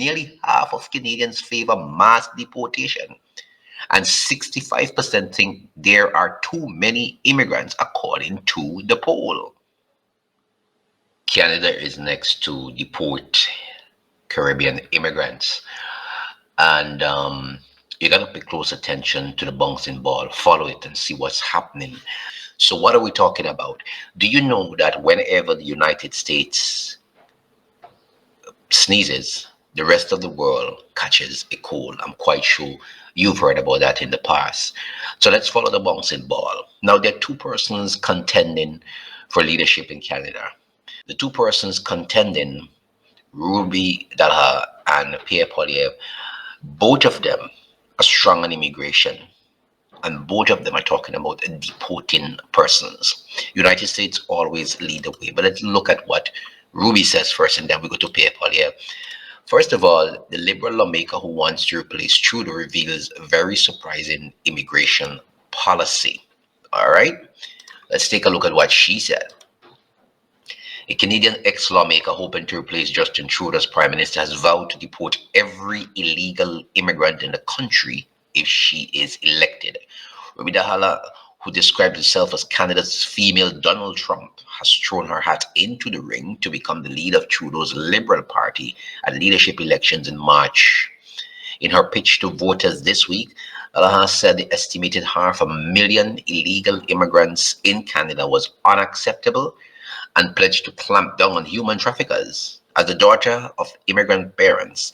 Nearly half of Canadians favor mass deportation, and 65% think there are too many immigrants, according to the poll. Canada is next to deport Caribbean immigrants, and you got to pay close attention to the bouncing ball, follow it, and see what's happening. So, what are we talking about? Do you know that whenever the United States sneezes, the rest of the world catches a cold? I'm quite sure you've heard about that in the past. So let's follow the bouncing ball. Now, there are two persons contending for leadership in Canada. The two persons contending, Ruby Dalha and Pierre Poilievre, both of them are strong on immigration, and both of them are talking about deporting persons. United States always lead the way, but let's look at what Ruby says first, and then we go to Pierre Poilievre. First of all, the Liberal lawmaker who wants to replace Trudeau reveals a very surprising immigration policy. All right, let's take a look at what she said. A Canadian ex-lawmaker hoping to replace Justin Trudeau as Prime Minister has vowed to deport every illegal immigrant in the country if she is elected. Ruby Dahala, who describes herself as Canada's female Donald Trump, has thrown her hat into the ring to become the leader of Trudeau's Liberal Party at leadership elections in March. In her pitch to voters this week, Dahala said the estimated 500,000 illegal immigrants in Canada was unacceptable and pledged to clamp down on human traffickers. As the daughter of immigrant parents,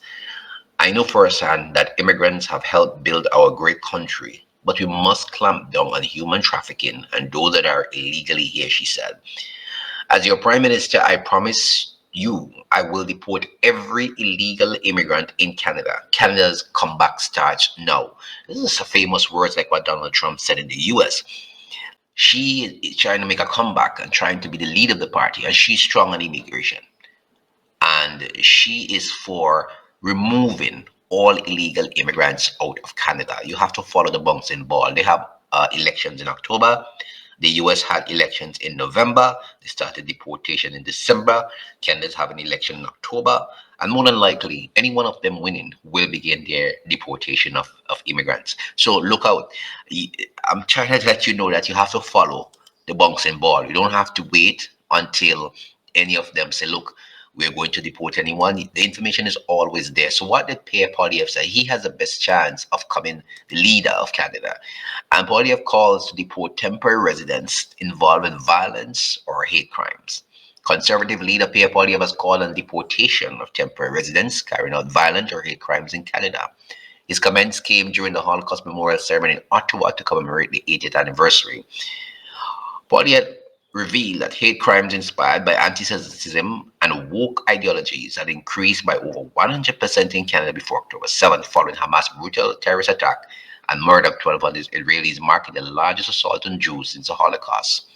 I know firsthand that immigrants have helped build our great country, but we must clamp down on human trafficking and those that are illegally here, she said. As your Prime Minister, I promise you I will deport every illegal immigrant in Canada. Canada's comeback starts now. This is famous words like what Donald Trump said in the US. She is trying to make a comeback and trying to be the leader of the party, and she's strong on immigration. And she is for removing all illegal immigrants out of Canada. You have to follow the bouncing ball. They have elections in October. The US had elections in November. They started deportation in December. Canada's having an election in October. And more than likely, any one of them winning will begin their deportation of immigrants. So look out. I'm trying to let you know that you have to follow the bouncing ball. You don't have to wait until any of them say, look, we're going to deport anyone. The information is always there. So what did Pierre Poilievre say? He has the best chance of becoming the leader of Canada. And Poilievre calls to deport temporary residents involved in violence or hate crimes. Conservative leader Pierre Poilievre has called on deportation of temporary residents carrying out violent or hate crimes in Canada. His comments came during the Holocaust Memorial Ceremony in Ottawa to commemorate the 80th anniversary. Poilievre revealed that hate crimes inspired by anti-Semitism and woke ideologies had increased by over 100% in Canada before October 7th, following Hamas' brutal terrorist attack and murder of 1,200 Israelis, marking the largest assault on Jews since the Holocaust.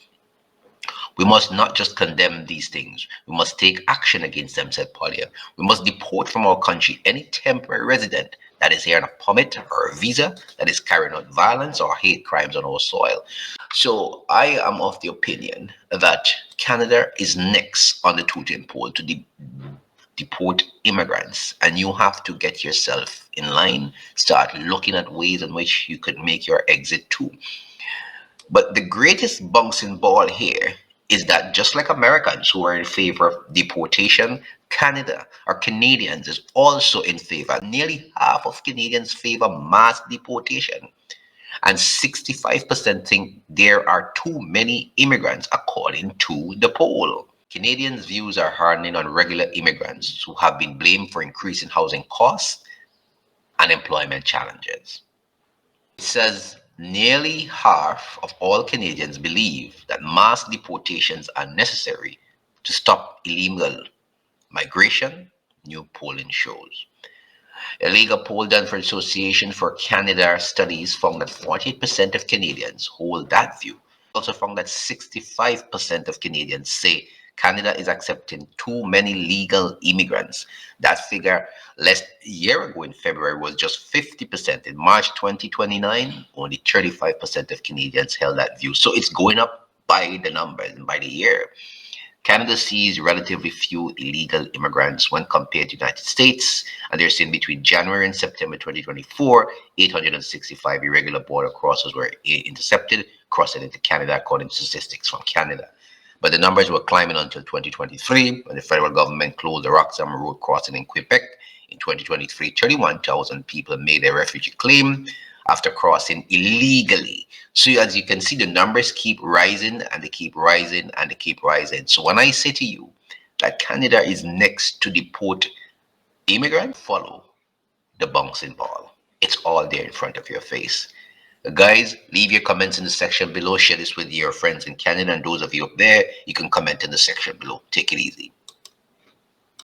We must not just condemn these things. We must take action against them, said Poilievre. We must deport from our country any temporary resident that is here on a permit or a visa that is carrying out violence or hate crimes on our soil. So I am of the opinion that Canada is next on the totem pole to deport immigrants, and you have to get yourself in line, start looking at ways in which you could make your exit too. But the greatest bouncing ball here is that just like Americans who are in favor of deportation, Canada or Canadians is also in favor. Nearly half of Canadians favor mass deportation, and 65% think there are too many immigrants, according to the poll. Canadians' views are hardening on regular immigrants who have been blamed for increasing housing costs and employment challenges. It says nearly half of all Canadians believe that mass deportations are necessary to stop illegal migration, new polling shows. A legal poll done for Association for Canada Studies found that 48% of Canadians hold that view. Also found that 65% of Canadians say Canada is accepting too many legal immigrants. That figure less a year ago in February was just 50%. In March 2029, only 35% of Canadians held that view. So it's going up by the numbers and by the year. Canada sees relatively few illegal immigrants when compared to the United States, and they're saying between January and September 2024, 865 irregular border crossers were intercepted crossing into Canada, according to statistics from Canada. But the numbers were climbing until 2023, when the federal government closed the Roxham Road crossing in Quebec. In 2023, 31,000 people made a refugee claim after crossing illegally. So as you can see, the numbers keep rising and they keep rising and they keep rising. So when I say to you that Canada is next to deport immigrants, follow the bouncing ball. It's all there in front of your face. Guys, leave your comments in the section below. Share this with your friends in Canada, and those of you up there, you can comment in the section below. Take it easy.